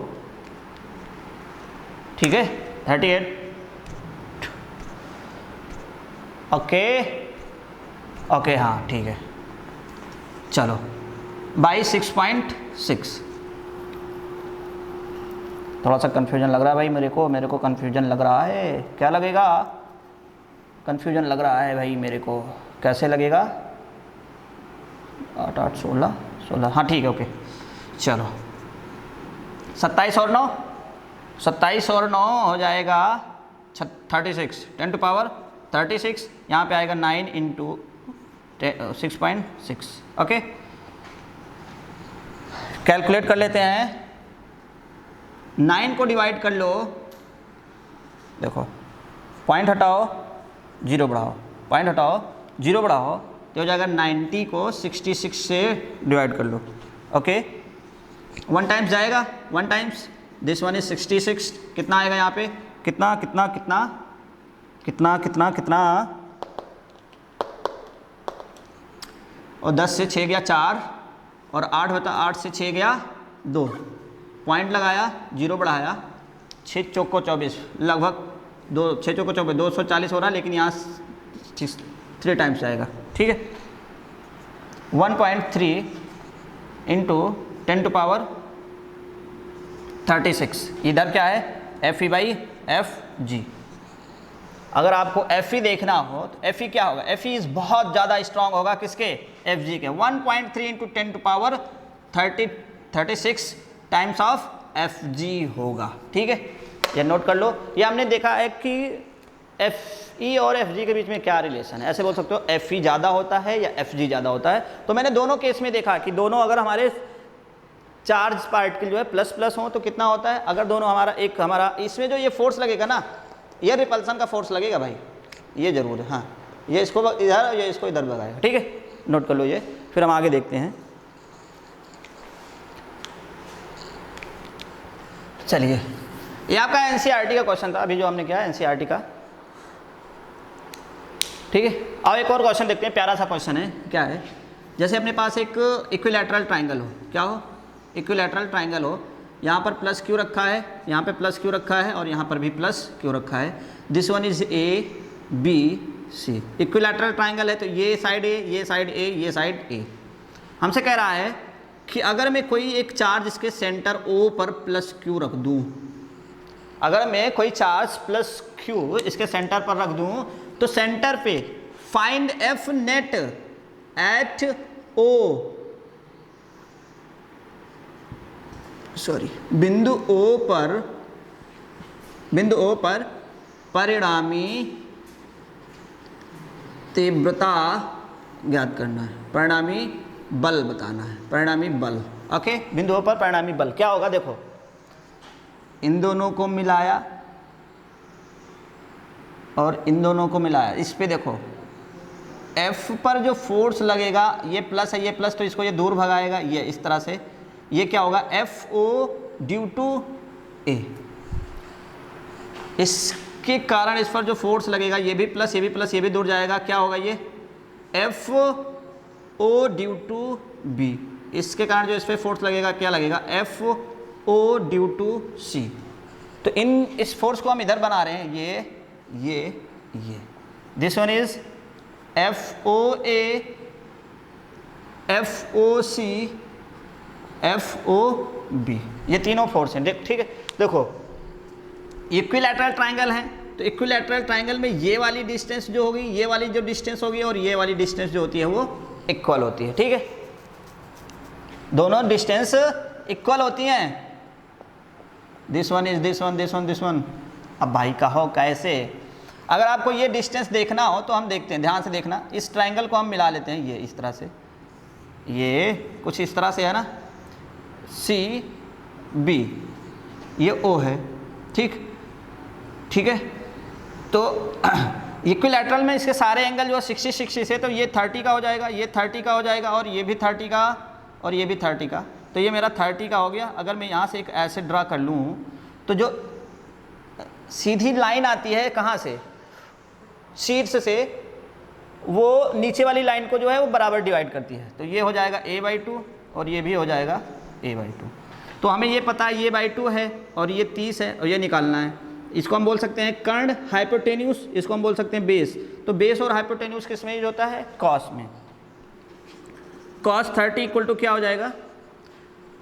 ठीक है 38, ओके हाँ ठीक है, चलो बाई 6.6, थोड़ा सा कन्फ्यूजन लग रहा है भाई मेरे को कन्फ्यूजन लग रहा है। क्या लगेगा? कन्फ्यूजन लग रहा है भाई मेरे को। कैसे लगेगा? 8 8 16 16, हाँ ठीक है, ओके। चलो 27 और 9, 27 और 9 हो जाएगा 36, 10 टू पावर 36। यहाँ पे आएगा 9 इंटू 6.6, ओके। कैलकुलेट कर लेते हैं। 9 को डिवाइड कर लो, देखो पॉइंट हटाओ 0 बढ़ाओ, पॉइंट हटाओ 0 बढ़ाओ, तो हो जाएगा 90 को 66 से डिवाइड कर लो, ओके। 1 टाइम्स जाएगा, 1 टाइम्स, दिस वन इज 66, कितना आएगा यहाँ पे? कितना कितना कितना कितना कितना कितना, और 10 से 6 गया 4, और 8 बता 8 से 6 गया 2, पॉइंट लगाया 0 बढ़ाया, 6 चौको 24, लगभग 6 चौको 24 240 हो रहा है, लेकिन यहाँ 3 टाइम्स जाएगा, ठीक है। 1.3 इंटू 10 टू पावर 36, इधर क्या है? FE by FG। अगर आपको FE देखना हो तो FE क्या होगा? FE बहुत ज़्यादा स्ट्रांग होगा किसके? FG के। 1.3 into 10 to power 36 times of FG होगा, ठीक है। ये नोट कर लो। ये हमने देखा है कि FE और FG के बीच में क्या रिलेशन है। ऐसे बोल सकते हो FE ज़्यादा होता है या FG ज़्यादा होता है। तो मैंने दोनों केस में देखा कि दोनों अगर हमारे चार्ज पार्टिकल जो है प्लस प्लस हो तो कितना होता है? अगर दोनों हमारा इसमें जो ये फोर्स लगेगा ना, ये रिपल्सन का फोर्स लगेगा भाई, ये जरूर है, हाँ। ये इसको इधर, ये इसको इधर भगाएगा, ठीक है। नोट कर लो ये, फिर हम आगे देखते हैं। चलिए, ये आपका NCERT का क्वेश्चन था अभी जो हमने किया, NCERT का, ठीक है। अब एक और क्वेश्चन देखते हैं, प्यारा सा क्वेश्चन है। क्या है? जैसे अपने पास एक इक्विलैटरल ट्राइंगल हो, क्या हो? इक्विलैटरल ट्राइंगल हो, यहाँ पर प्लस क्यू रखा है, यहाँ पे प्लस क्यू रखा है, और यहाँ पर भी प्लस क्यू रखा है। This one is ABC। Equilateral triangle है तो ये साइड A, ये साइड A, ये साइड A। हमसे कह रहा है कि अगर मैं कोई एक चार्ज इसके सेंटर O पर प्लस क्यू रख दूँ, अगर मैं कोई चार्ज प्लस क्यू इसके सेंटर पर रख दूँ, तो सेंटर पे find F net at O, sorry बिंदु O पर परिणामी तीव्रता ज्ञात करना है, परिणामी बल बताना है, परिणामी बल, ओके। बिंदु O पर परिणामी बल क्या होगा? देखो, इन दोनों को मिलाया और इन दोनों को मिलाया, इस पे देखो F पर जो फोर्स लगेगा, ये प्लस है, ये प्लस, तो इसको ये दूर भगाएगा, ये इस तरह से, ये क्या होगा? FO due to A। इसके कारण इस पर जो फोर्स लगेगा, ये भी प्लस, ये भी प्लस, ये भी दूर जाएगा, क्या होगा? ये FO ड्यू टू B। इसके कारण जो इस पर फोर्स लगेगा, क्या लगेगा? FO due to C। तो इस फोर्स को हम इधर बना रहे हैं, ये this one is FOA, FOC, FOB, ये तीनों फोर्स हैं, ठीक है। देखो, इक्विलैटरल ट्राइंगल है, तो इक्विलैटरल ट्राइंगल में ये वाली डिस्टेंस जो होगी, ये वाली जो डिस्टेंस होगी, और ये वाली डिस्टेंस जो होती है वो इक्वल होती है, ठीक है। दोनों डिस्टेंस इक्वल होती हैं। This one is this one, this one, this one. अब भाई कहो कैसे? अगर आपको ये डिस्टेंस देखना हो तो हम देखते हैं, ध्यान से देखना। इस ट्राइंगल को हम मिला लेते हैं, ये इस तरह से, ये कुछ इस तरह से है ना, CB, ये O है, ठीक है। तो इक्विलैटरल में इसके सारे एंगल जो 60 से, तो ये 30 का हो जाएगा, ये 30 का हो जाएगा, और ये भी 30 का, और ये भी 30 का। तो ये मेरा 30 का हो गया। अगर मैं यहाँ से एक ऐसे ड्रा कर लूँ, तो जो सीधी लाइन आती है कहाँ से? शीर्ष से, वो नीचे वाली लाइन को जो है वो बराबर डिवाइड करती है। तो ये हो जाएगा A/2, और ये भी हो जाएगा A/2। तो हमें ये पता है, ये A/2 है और ये 30 है, और ये निकालना है। इसको हम बोल सकते हैं कर्ण, हाइपोटेन्यूस, इसको हम बोल सकते हैं बेस। तो बेस और हाइपोटेन्यूस किस में यूज होता है? कॉस में। cos 30 इक्वल टू क्या हो जाएगा?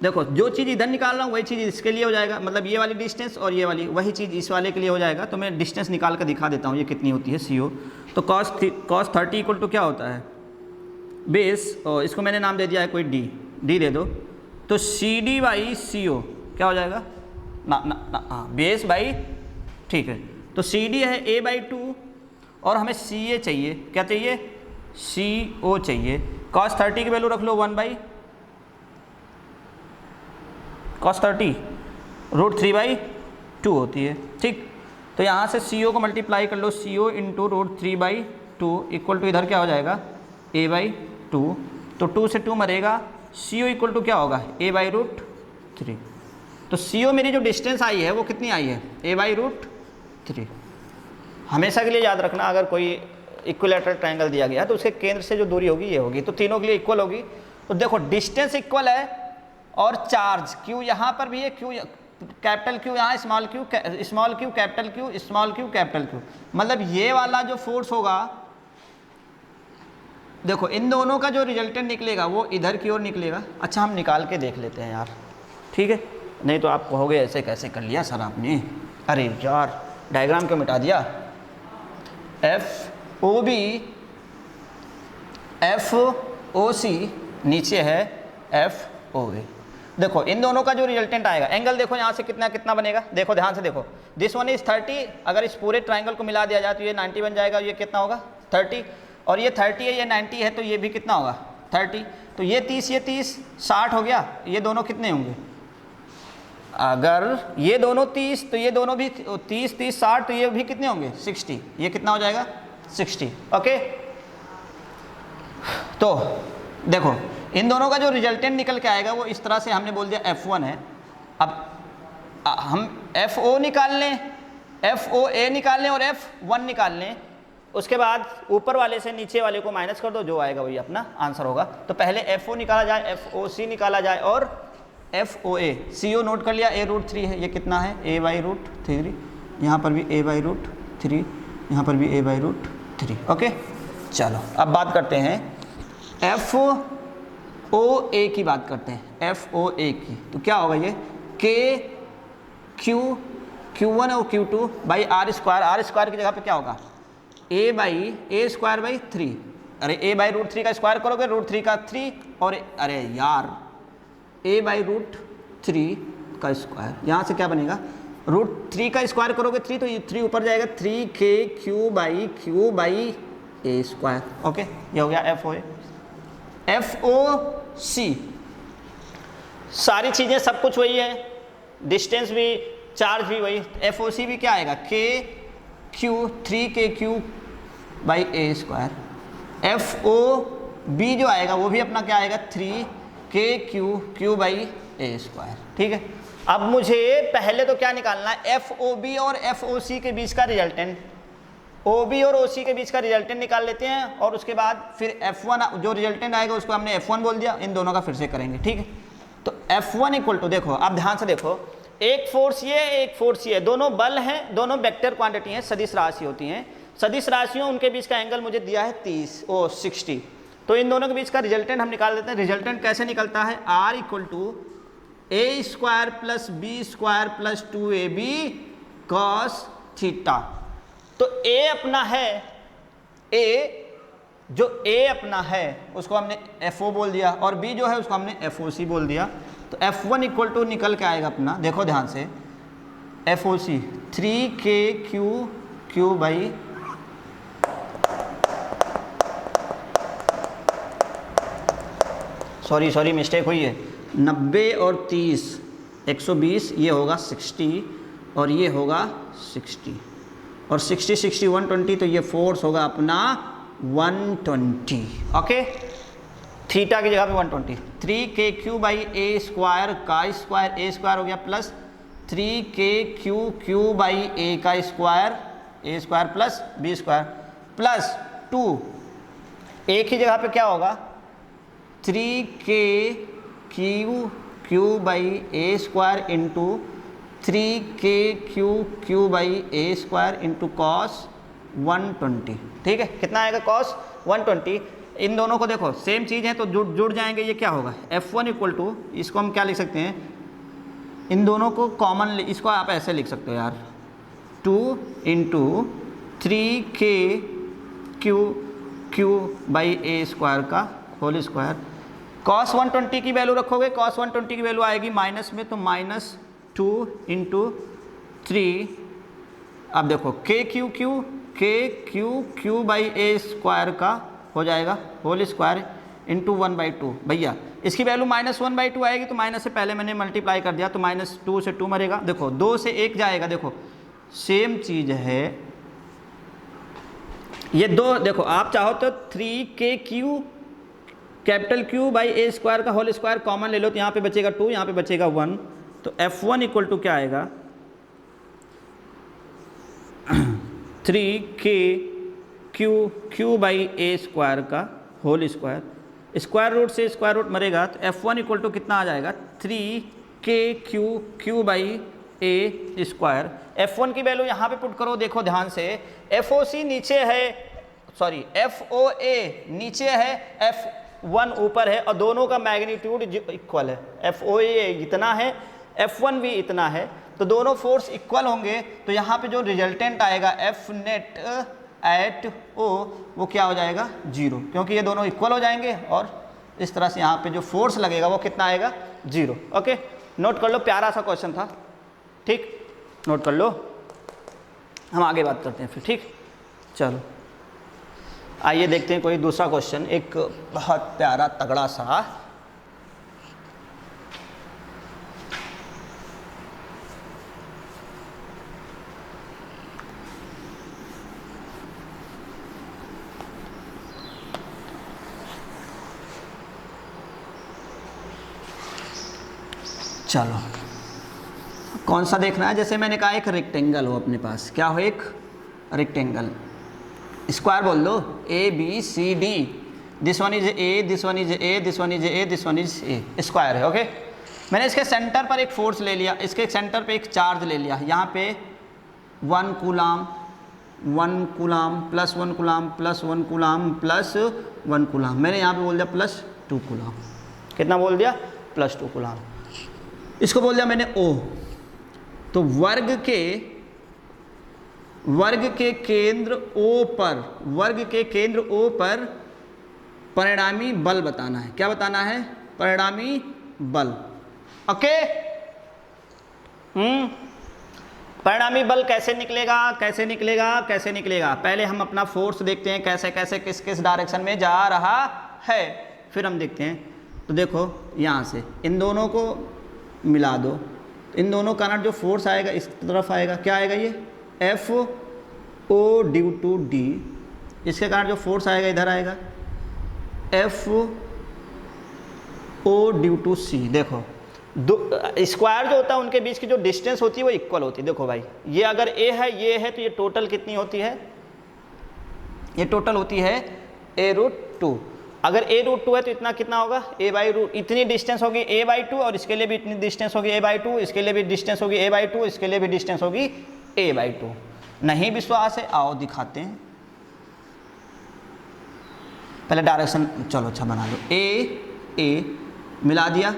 देखो जो चीज़ इधर निकाल रहा हूँ वही चीज़ इसके लिए हो जाएगा, मतलब ये वाली डिस्टेंस और ये वाली वही चीज़ इस वाले के लिए हो जाएगा। तो मैं डिस्टेंस निकाल कर दिखा देता हूँ ये कितनी होती है CO। तो cos 30 इक्वल टू क्या होता है बेस, और इसको मैंने नाम दे दिया है कोई D दे दो। तो CD बाई CO क्या हो जाएगा हाँ बेस बाई, ठीक है। तो CD है A/2 और हमें CA चाहिए, क्या चाहिए CO चाहिए। cos 30 की वैल्यू रख लो 1/cos 30 √3/2 होती है, ठीक। तो यहाँ से CO को मल्टीप्लाई कर लो, CO इंटू √3/2 इक्वल टू इधर क्या हो जाएगा A/2। तो 2 से 2 मरेगा, CO इक्वल टू क्या होगा A/√3। तो CO मेरी जो डिस्टेंस आई है वो कितनी आई है A/√3। हमेशा के लिए याद रखना, अगर कोई इक्विलैटरल ट्रायंगल दिया गया तो उसके केंद्र से जो दूरी होगी ये होगी, तो तीनों के लिए इक्वल होगी। तो देखो डिस्टेंस इक्वल है और चार्ज Q यहाँ पर भी है, Q कैपिटल Q यहाँ small Q capital Q small Q capital Q। मतलब ये वाला जो फोर्स होगा, देखो इन दोनों का जो रिजल्टेंट निकलेगा वो इधर की ओर निकलेगा। अच्छा हम निकाल के देख लेते हैं यार, ठीक है, नहीं तो आप कहोगे ऐसे कैसे कर लिया सर आपने, अरे यार डायग्राम क्यों मिटा दिया। FOC नीचे है FOA। देखो इन दोनों का जो रिजल्टेंट आएगा, एंगल देखो यहाँ से कितना कितना बनेगा, देखो ध्यान से देखो, दिस वन इज 30, अगर इस पूरे ट्रायंगल को मिला दिया जाए तो ये 90 बन जाएगा, ये कितना होगा 30, और ये 30 है ये 90 है तो ये भी कितना होगा 30, तो ये 30 ये 30 60 हो गया। ये दोनों कितने होंगे, अगर ये दोनों 30 तो ये दोनों भी 30 30 60 तो ये भी कितने होंगे 60, ये कितना हो जाएगा 60। ओके, तो देखो इन दोनों का जो रिजल्टेंट निकल के आएगा वो इस तरह से हमने बोल दिया F1 है। अब हम FO निकाल लें, FOA निकाल लें और F1 निकाल लें, उसके बाद ऊपर वाले से नीचे वाले को माइनस कर दो, जो आएगा वही अपना आंसर होगा। तो पहले FO निकाला जाए, FOC निकाला जाए और FOA। CO नोट कर लिया, A√3 है, ये कितना है A/√3, यहाँ पर भी A/√3, यहाँ पर भी A/√3। ओके चलो अब बात करते हैं FOA की बात करते हैं, FOA की। तो क्या होगा ये Q1 और Q2 बाई R स्क्वायर की जगह पे क्या होगा A/√3। अरे A/√3 का स्क्वायर करोगे √3 का 3, और अरे यार A/√3 का स्क्वायर, यहाँ से क्या बनेगा √3 का स्क्वायर करोगे 3, तो ये 3 ऊपर जाएगा 3KQ/A²। ओके ये हो गया FOA। FOC सारी चीज़ें सब कुछ वही है, डिस्टेंस भी चार्ज भी वही। FOC भी क्या आएगा KQ 3KQ/A²। FOB जो आएगा वो भी अपना क्या आएगा 3KQ/A²। ठीक है, अब मुझे पहले तो क्या निकालना है FOB और FOC के बीच का रिजल्टेंट, OB और OC के बीच का रिजल्टेंट निकाल लेते हैं, और उसके बाद फिर F1 जो रिजल्टेंट आएगा उसको हमने F1 बोल दिया, इन दोनों का फिर से करेंगे। ठीक है, तो F1 इक्वल टू, देखो अब ध्यान से देखो, एक फोर्स ये एक फोर्स ये, दोनों बल हैं, दोनों वेक्टर क्वांटिटी हैं, सदिश राशि होती हैं। सदिश राशियों उनके बीच का एंगल मुझे दिया है 60, तो इन दोनों के बीच का रिजल्टेंट हम निकाल देते हैं। रिजल्टेंट कैसे निकलता है, R equal to A² + B² + 2AB cos theta. तो A अपना है, जो A अपना है उसको हमने FO बोल दिया, और B जो है उसको हमने FOC बोल दिया। तो F1 इक्वल टू निकल के आएगा अपना, देखो ध्यान से, FOC 3KQ by sorry mistake हुई है, 90 और 30 120, ये होगा 60 और ये होगा 60, और 60 60 120, तो ये फोर्स होगा अपना 120। ओके, थीटा की जगह पे 120, 3KQ/A² का स्क्वायर, A² हो गया, प्लस 3KQ/A का square, A² plus B² plus 2, एक ही जगह पे क्या होगा 3KQ/A² into 3KQ/A² into cos 120। ठीक है, कितना आएगा cos 120, इन दोनों को देखो सेम चीज़ है तो जुड़ जाएंगे, ये क्या होगा F1 इक्वल टू, इसको हम क्या लिख सकते हैं, इन दोनों को कॉमन, इसको आप ऐसे लिख सकते हो यार, 2 into 3k by A square का होल स्क्वायर। cos 120 की वैल्यू रखोगे, cos 120 की वैल्यू आएगी माइनस में, तो -2 इंटू 3, अब देखो k बाई ए स्क्वायर का हो जाएगा होल स्क्वायर इंटू 1/2। भैया इसकी वैल्यू -1/2 आएगी, तो माइनस से पहले मैंने मल्टीप्लाई कर दिया, तो -2 से 2 मरेगा, देखो 2 से 1 जाएगा, देखो सेम चीज़ है ये दो। देखो आप चाहो तो 3k capital Q by A square का होल स्क्वायर कॉमन ले लो, तो यहाँ पे बचेगा 2, यहाँ पे बचेगा 1, तो F1 इक्वल टू क्या आएगा 3k बाई ए स्क्वायर का होल स्क्वायर, स्क्वायर रूट से स्क्वायर रूट मरेगा, तो F1 इक्वल टू कितना आ जाएगा 3k by A square. F1 की वैल्यू यहाँ पे पुट करो, देखो ध्यान से, FOC नीचे है, सॉरी FOA नीचे है, F1 ऊपर है, और दोनों का मैग्नीट्यूड इक्वल है, FOA इतना है, F1 भी इतना है, तो दोनों फोर्स इक्वल होंगे, तो यहाँ पे जो रिजल्टेंट आएगा F नेट एट O वो क्या हो जाएगा 0, क्योंकि ये दोनों इक्वल हो जाएंगे, और इस तरह से यहाँ पे जो फोर्स लगेगा वो कितना आएगा 0। ओके, नोट कर लो, प्यारा सा क्वेश्चन था, ठीक, नोट कर लो, हम आगे बात करते हैं फिर, ठीक। चलो आइए देखते हैं कोई दूसरा क्वेश्चन, एक बहुत प्यारा तगड़ा सा। चलो कौन सा देखना है, जैसे मैंने कहा एक रेक्टेंगल हो अपने पास, क्या हो, एक रेक्टेंगल, स्क्वायर बोल दो ABCD, this one is A, this one is A, this one is A, this one is A, square है। ओके, मैंने इसके सेंटर पर एक फोर्स ले लिया, इसके सेंटर पे एक चार्ज ले लिया, यहाँ पे 1 coulomb plus 1 coulomb plus 1 coulomb plus 1 coulomb, मैंने यहाँ पे बोल दिया +2 कूलाम, कितना बोल दिया +2 कूलाम, इसको बोल दिया मैंने O। तो वर्ग के केंद्र O पर परिणामी बल बताना है, क्या बताना है, परिणामी बल। ओके, परिणामी बल कैसे निकलेगा, पहले हम अपना फोर्स देखते हैं कैसे कैसे किस डायरेक्शन में जा रहा है, फिर हम देखते हैं। तो देखो यहाँ से इन दोनों को मिला दो, इन दोनों का जो फोर्स आएगा इस तरफ आएगा, क्या आएगा ये FO ड्यू टू D, इसके कारण जो फोर्स आएगा इधर आएगा FO ड्यू टू C। देखो दो स्क्वायर जो होता है उनके बीच की जो डिस्टेंस होती है वो इक्वल होती है। देखो भाई ये अगर A है ये है, तो ये टोटल कितनी होती है, ये टोटल होती है A√2। अगर A√2 है तो इतना कितना होगा A/2, इतनी डिस्टेंस होगी A/2, और इसके लिए भी इतनी डिस्टेंस होगी A/2, इसके लिए भी डिस्टेंस होगी A/2, इसके लिए भी डिस्टेंस होगी A/2। नहीं विश्वास है, आओ दिखाते हैं, पहले डायरेक्शन चलो अच्छा बना लो, A मिला दिया,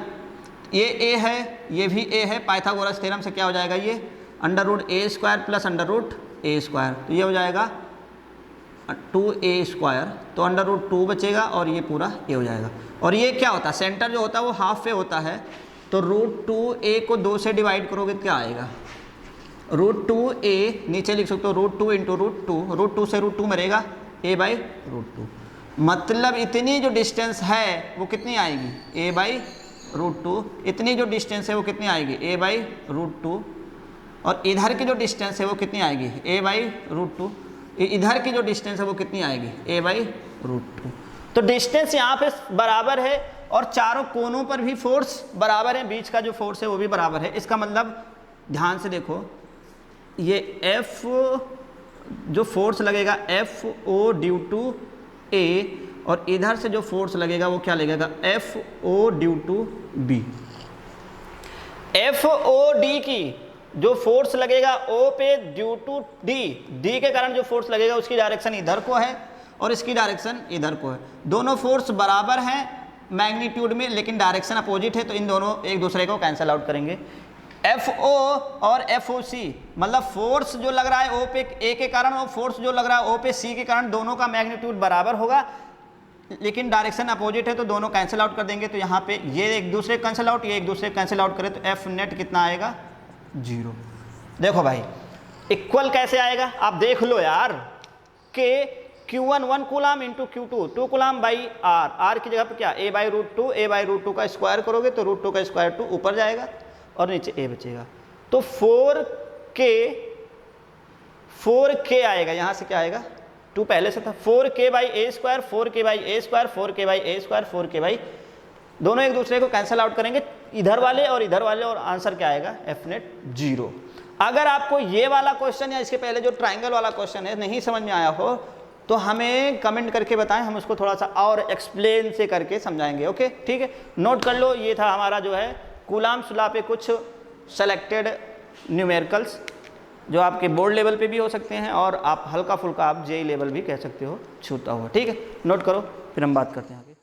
ये A है ये भी A है, पाइथागोरस थ्योरम से क्या हो जाएगा, ये √A² प्लस √A², तो ये हो जाएगा 2A², तो √2 बचेगा, और ये पूरा A हो जाएगा। और ये क्या होता है, सेंटर जो होता है वो हाफ पे होता है, तो √2A को 2 से डिवाइड करोगे तो क्या आएगा, √2A नीचे लिख सकते हो, √2 इंटू √2 से √2 मरेगा A/√2, मतलब इतनी जो डिस्टेंस है वो कितनी आएगी A/√2, इतनी जो डिस्टेंस है वो कितनी आएगी A/√2, और इधर की जो डिस्टेंस है वो कितनी आएगी A/√2, इधर की जो डिस्टेंस है वो कितनी आएगी A/√2। तो डिस्टेंस यहाँ पे बराबर है, और चारों कोनों पर भी फोर्स बराबर है, बीच का जो फोर्स है वो भी बराबर है। इसका मतलब ध्यान से देखो, ये F जो फोर्स लगेगा FO ड्यू टू A, और इधर से जो फोर्स लगेगा वो क्या लगेगा FO due to B। FOD की जो फोर्स लगेगा O पे ड्यू टू D, D के कारण जो फोर्स लगेगा उसकी डायरेक्शन इधर को है, और इसकी डायरेक्शन इधर को है। दोनों फोर्स बराबर हैं मैग्नीट्यूड में, लेकिन डायरेक्शन अपोजिट है, तो इन दोनों एक दूसरे को कैंसिल आउट करेंगे। FO और FOC मतलब फोर्स जो लग रहा है O पे A के कारण और फोर्स जो लग रहा है O पे C के कारण, दोनों का मैग्नीट्यूड बराबर होगा, लेकिन डायरेक्शन अपोजिट है, तो दोनों कैंसिल आउट कर देंगे। तो यहाँ पे ये एक दूसरे कैंसिल आउट, ये एक दूसरे कैंसिल आउट करे, तो F नेट कितना आएगा 0। देखो भाई इक्वल कैसे आएगा, आप देख लो यार, के Q1 1 coulomb into Q2 2 coulomb by R की जगह पर क्या A/√2 का स्क्वायर करोगे तो √2 का स्क्वायर 2 ऊपर जाएगा और नीचे A बचेगा। तो 4K आएगा, यहाँ से क्या आएगा 2 पहले से था, 4K/A², 4K/A², 4K/A², 4K/, दोनों एक दूसरे को कैंसिल आउट करेंगे, इधर वाले, और आंसर क्या आएगा F नेट 0। अगर आपको ये वाला क्वेश्चन या इसके पहले जो ट्राइंगल वाला क्वेश्चन है नहीं समझ में आया हो तो हमें कमेंट करके बताएं, हम उसको थोड़ा सा और एक्सप्लेन से करके समझाएंगे। ओके ठीक है, नोट कर लो, ये था हमारा जो है कूलाम्स लॉ पे कुछ सेलेक्टेड न्यूमेरिकल्स जो आपके बोर्ड लेवल पे भी हो सकते हैं और आप हल्का फुल्का आप JEE लेवल भी कह सकते हो छूता हुआ। ठीक है, नोट करो, फिर हम बात करते हैं आगे।